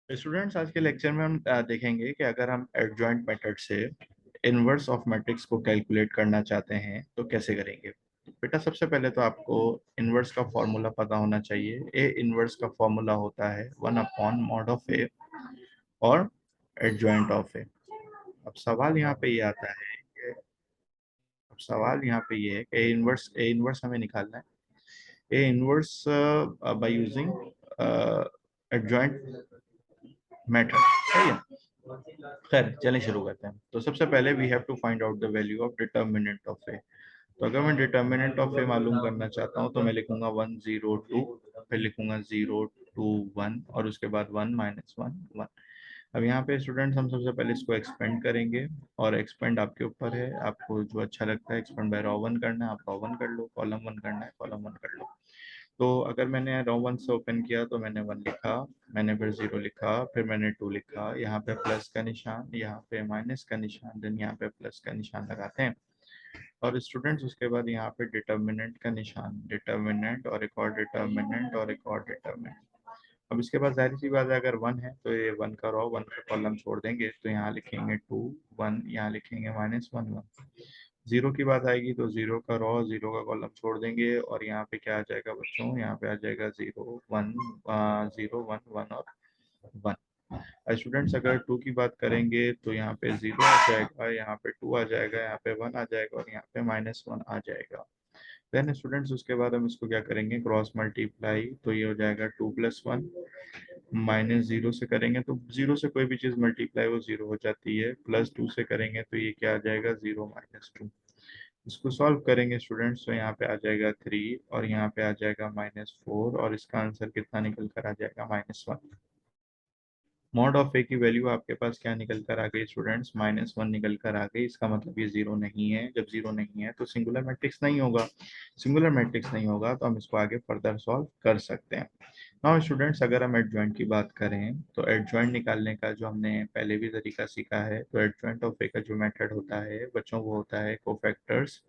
Students, आज के lecture में हम देखेंगे कि अगर हम एडजॉइंट मेथड से इनवर्स ऑफ मैट्रिक्स को कैलकुलेट करना चाहते हैं तो कैसे करेंगे। बेटा, सबसे पहले तो आपको इनवर्स का फॉर्मूला पता होना चाहिए। ए इनवर्स का फॉर्मूला होता है 1/mod ऑफ ए और एडजॉइंट ऑफ ए। अब सवाल यहाँ पे ये आता है कि ए इनवर्स हमें निकालना है। A inverse by using adjoint method, सही है। खैर, चलें शुरू करते हैं। तो सबसे पहले we have to find out the value of determinant of A. तो अगर मैं डिटर्मिनेंट ऑफ ए मालूम करना चाहता हूँ तो मैं लिखूंगा 102, फिर लिखूंगा 0 2 1 और उसके बाद 1 - 1 1। अब यहाँ पे स्टूडेंट्स हम सबसे पहले इसको एक्सपेंड करेंगे, और एक्सपेंड आपके ऊपर है, आपको जो अच्छा लगता है एक्सपेंड बाय रॉ वन करना है, आप रॉ वन कर लो, कॉलम वन करना है कॉलम वन कर लो। तो अगर मैंने रॉ वन से ओपन किया तो मैंने 1 लिखा, मैंने फिर 0 लिखा, फिर मैंने 2 लिखा, यहाँ पे प्लस का निशान, यहाँ पे माइनस का निशान, देन यहाँ पे प्लस का निशान लगाते हैं। और स्टूडेंट्स उसके बाद यहाँ पे डिटर्मिनेंट का निशान, डिटर्मिनेंट और एक और डिटर्मिनेंट और एक और डिटर्मिनेंट। अब इसके बाद जाहिर सी बात है, अगर 1 है तो ये 1 का रॉ 1 का कॉलम छोड़ देंगे, तो यहाँ लिखेंगे 2 1, यहाँ लिखेंगे -1 1। जीरो की बात आएगी तो जीरो का रॉ 0 का कॉलम छोड़ देंगे, और यहाँ पे क्या आ जाएगा बच्चों, यहाँ पे आ जाएगा 0 1 0 1 1 और 1। स्टूडेंट्स, अगर 2 की बात करेंगे तो यहाँ पे 0 आ जाएगा, यहाँ पे 2 आ जाएगा, यहाँ पे 1 आ जाएगा और यहाँ पे -1 आ जाएगा। देन स्टूडेंट्स उसके बाद हम इसको क्या करेंगे, क्रॉस मल्टीप्लाई, तो ये हो जाएगा 2 + 1। -0 से करेंगे तो 0 से कोई भी चीज मल्टीप्लाई वो 0 हो जाती है, +2 से करेंगे तो ये क्या आ जाएगा, 0 - 2। इसको सॉल्व करेंगे स्टूडेंट्स तो यहाँ पे आ जाएगा 3 और यहाँ पे आ जाएगा -4, और इसका आंसर कितना निकल कर आ जाएगा, -1। मॉड ऑफ ए की वैल्यू आपके पास क्या निकल कर आ गई स्टूडेंट्स, -1 निकल कर आ गई। इसका मतलब ये 0 नहीं है। जब 0 नहीं है तो सिंगुलर मैट्रिक्स नहीं होगा। सिंगुलर मैट्रिक्स नहीं होगा तो हम इसको आगे फर्दर सॉल्व कर सकते हैं। नाउ स्टूडेंट्स, अगर हम एडजॉइंट की बात करें तो एडजॉइंट निकालने का जो हमने पहले भी तरीका सीखा है, तो एडजॉइंट ऑफ ए का जो मेथड होता है बच्चों, वो होता है कोफैक्टर्स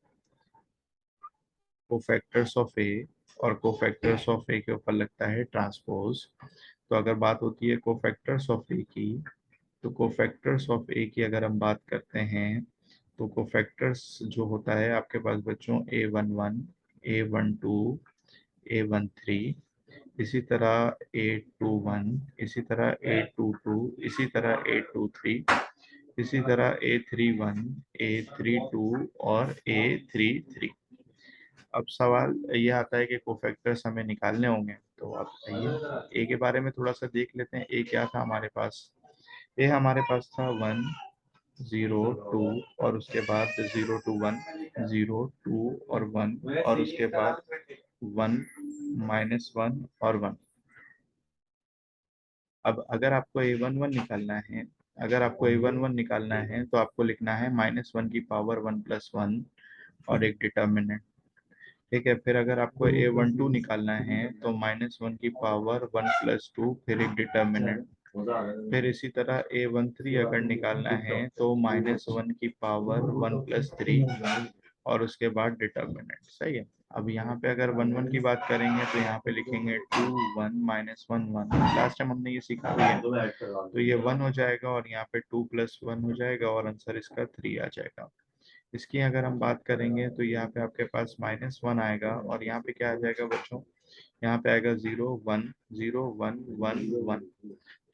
कोफैक्टर्स ऑफ ए, और कोफैक्टर्स ऑफ ए के ऊपर लगता है ट्रांसपोज। तो अगर बात होती है कोफैक्टर्स ऑफ ए की, तो कोफैक्टर्स ऑफ ए की अगर हम बात करते हैं तो कोफैक्टर्स जो होता है आपके पास बच्चों, A11 A12 A13, इसी तरह A21, इसी तरह A22, इसी तरह A23, इसी तरह A31 A32 और A33। अब सवाल ये आता है कि कोफैक्टर्स हमें निकालने होंगे, तो आप बताइए। ए के बारे में थोड़ा सा देख लेते हैं। ए क्या था हमारे पास, ए हमारे पास था 1 0 2, और उसके बाद 0 2 1, 0 2 और 1, और उसके बाद 1 -1 और 1। अब अगर आपको A11 निकालना है, अगर आपको A11 निकालना है तो आपको लिखना है -1 की पावर 1 + 1 और एक डिटर्मिनेंट। ठीक है, फिर अगर आपको A12 निकालना है तो -1 की पावर 1 + 2, फिर एक डिटर्मिनेंट। फिर इसी तरह A13 अगर निकालना है तो -1 की पावर 1 + 3 और उसके बाद डिटर्मिनेंट। सही है। अब यहाँ पे अगर 1 1 की बात करेंगे तो यहाँ पे लिखेंगे 2 1 -1 1। लास्ट टाइम हमने ये सीखा भी है, तो ये 1 हो जाएगा और यहाँ पे 2 + 1 हो जाएगा और आंसर इसका 3 आ जाएगा। इसकी अगर हम बात करेंगे तो यहाँ पे आपके पास -1 आएगा, और यहाँ पे क्या आ जाएगा बच्चों, यहाँ पे आएगा 0 1 0 1 1 1।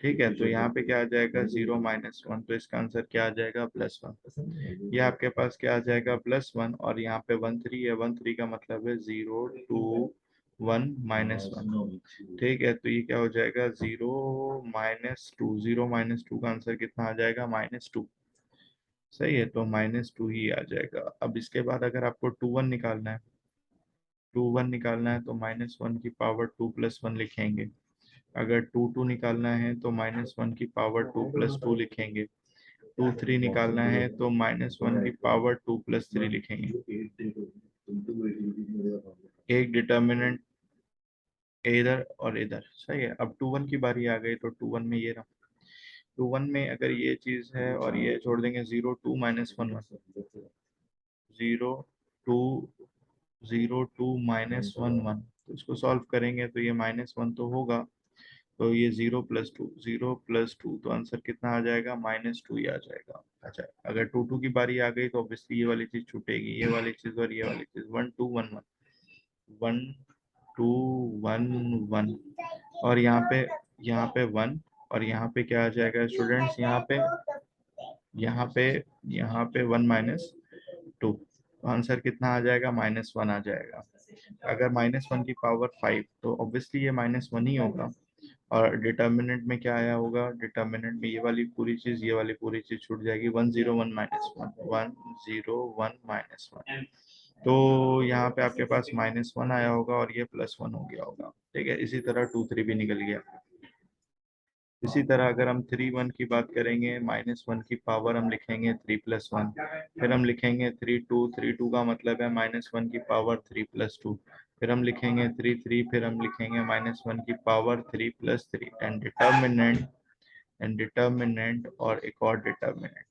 ठीक है, तो यहाँ पे क्या आ जाएगा, 0 -1, तो इसका आंसर क्या आ जाएगा, +1। ये आपके पास क्या आ जाएगा, +1, और यहाँ पे 1 3 है, 1 3 का मतलब है 0 2 1 -1। ठीक है, तो ये क्या हो जाएगा, 0 -2, 0 -2 का आंसर कितना आ जाएगा, -2। सही है, तो -2 ही आ जाएगा। अब इसके बाद अगर आपको 2 1 निकालना है, 2 1 निकालना है तो -1 की पावर 2 + 1 लिखेंगे। अगर 2 2 निकालना है तो -1 की पावर 2 + 2 लिखेंगे। 2 3 निकालना है तो -1 की पावर 2 + 3 लिखेंगे। एक डिटर्मिनेंट इधर और इधर। सही है। अब 2 1 की बारी आ गई तो 2 1 में ये रहा। 2 1 में अगर ये चीज है और ये छोड़ देंगे, 0 2 -1 1, 0 2 0 2 -1 1, तो इसको सॉल्व करेंगे तो ये -1 तो होगा, तो ये 0 + 2 तो आंसर कितना आ जाएगा, -2 ही आ जाएगा। अच्छा, अगर 2 की बारी आ गई तो ऑब्वियसली ये वाली चीज छूटेगी, ये वाली चीज और ये वाली चीज, 1 2 1 1 1 2 1 1, और यहाँ पे 1, और यहाँ पे क्या आ जाएगा स्टूडेंट्स, यहाँ पे 1 - 2, तो आंसर कितना आ जाएगा, -1 आ जाएगा। अगर -1 की पावर 5 तो ऑब्वियसली ये -1 ही होगा। और डिटर्मिनेंट में क्या आया होगा, डिटर्मिनेंट में ये वाली पूरी चीज छूट जाएगी, 1 0 1 -1 1 0 1 -1, तो यहाँ पे आपके पास -1 आया होगा और ये +1 हो गया होगा। ठीक है, इसी तरह 2 3 भी निकल गया। इसी तरह अगर हम 3 1 की बात करेंगे, -1 की पावर हम लिखेंगे 3 + 1, फिर हम लिखेंगे 3 2 का मतलब है -1 की पावर 3 + 2, फिर हम लिखेंगे 3 3, फिर हम लिखेंगे -1 की पावर 3 + 3, एंड डिटर्मिनेंट और एक और डिटर्मिनेंट।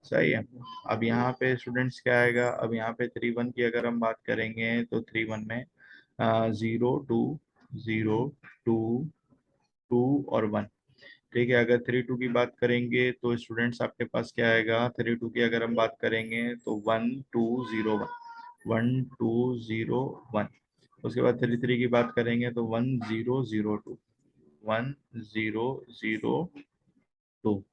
सही है। अब यहाँ पे स्टूडेंट्स क्या आएगा, अब यहाँ पे 3 1 की अगर हम बात करेंगे तो 3 1 में 0 2 0 2 2 और 1। ठीक है, अगर 3 2 की बात करेंगे तो स्टूडेंट्स आपके पास क्या आएगा, 3 2 की अगर हम बात करेंगे तो 1 2 0 1 1 2 0 1। उसके बाद 3 3 की बात करेंगे तो 1 0 0 2 1 0 0 2।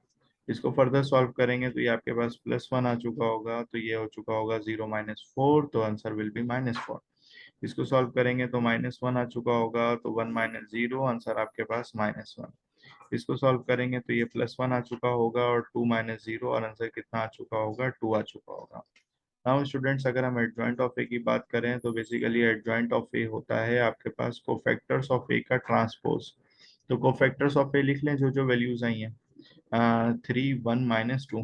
इसको फर्दर सॉल्व करेंगे तो ये आपके पास +1 आ चुका होगा, तो ये हो चुका होगा 0 -4, तो आंसर विल बी -4। इसको सॉल्व करेंगे तो -1 आ चुका होगा, तो 1 - 0, आंसर आपके पास -1। इसको सॉल्व करेंगे तो ये +1 आ चुका होगा और 2 - 0, और आंसर कितना आ चुका होगा, 2 आ चुका होगा। नाउ स्टूडेंट्स, अगर हम एडजॉइंट ऑफ ए की बात करें तो बेसिकली एडजॉइंट ऑफ ए होता है आपके पास कोफैक्टर्स ऑफ ए का ट्रांसपोज। तो कोफैक्टर्स ऑफ ए लिख लें जो जो वैल्यूज आई हैं, 3 1 -2,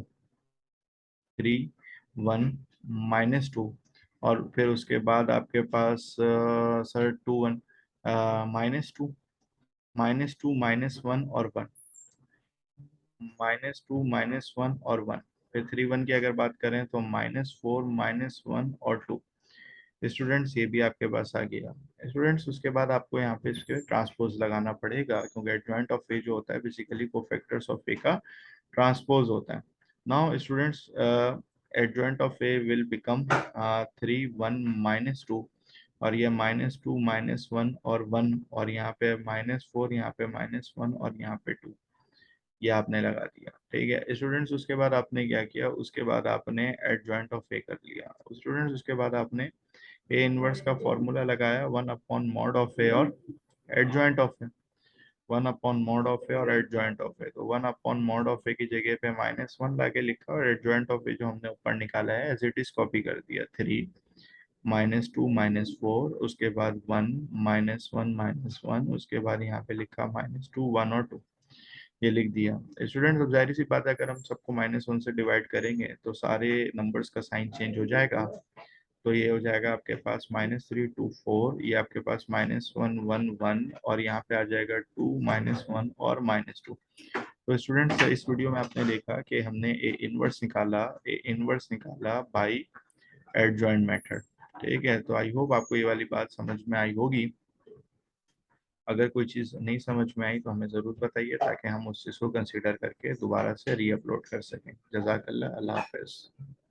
3 1 -2, और फिर उसके बाद आपके पास सर 2 1 -2 -2 -1 और 1, -2 -1 और 1, फिर 3 1 की अगर बात करें तो -4 -1 और 2। स्टूडेंट्स ये भी आपके पास आ गया। स्टूडेंट्स उसके बाद आपको यहाँ पे इसके ट्रांसपोज लगाना पड़ेगा, क्योंकि एडजॉइंट ऑफ ए जो होता है बेसिकली कोफैक्टर्स ऑफ ए का ट्रांसपोज होता है। Now students, adjoint of A will become 3 1 -2, और ये -2 -1 और 1, और यहाँ पे -4, यहाँ पे -1 और यहाँ पे 2, ये आपने लगा दिया। ठीक है स्टूडेंट्स, उसके बाद आपने क्या किया, उसके बाद आपने एडजॉइंट ऑफ ए कर लिया। स्टूडेंट्स उसके बाद आपने ए इनवर्स का फॉर्मूला लगाया, 1/mod ऑफ ए और adjoint of A, 1/mod of A और एडजॉइंट ऑफ ए। तो 1/mod ऑफ ए की जगह पे -1 लाके लिखा, और एडजॉइंट ऑफ ए जो हमने ऊपर निकाला है एज इट इज कॉपी कर दिया, 3 -2 -4, उसके बाद 1 -1 -1, उसके बाद यहाँ पे लिखा -2 1 और 2, ये लिख दिया। स्टूडेंट्स अब जाहिर सी बात है, अगर हम सबको -1 से डिवाइड करेंगे तो सारे नंबर्स का साइन चेंज हो जाएगा। तो ये हो जाएगा आपके पास -3 2 4, ये आपके पास -1 1 1, और यहाँ पे आ जाएगा 2 -1 और -2। तो स्टूडेंट्स इस वीडियो में आपने देखा कि हमने ए इनवर्स निकाला बाय एडजॉइंट मेथड। ठीक है, तो आई होप आपको ये वाली बात समझ में आई होगी। अगर कोई चीज़ नहीं समझ में आई तो हमें ज़रूर बताइए, ताकि हम उस चीज़ को कंसिडर करके दोबारा से री अपलोड कर सकें। जज़ाकल्लाह, अल्लाह हाफ़िज़।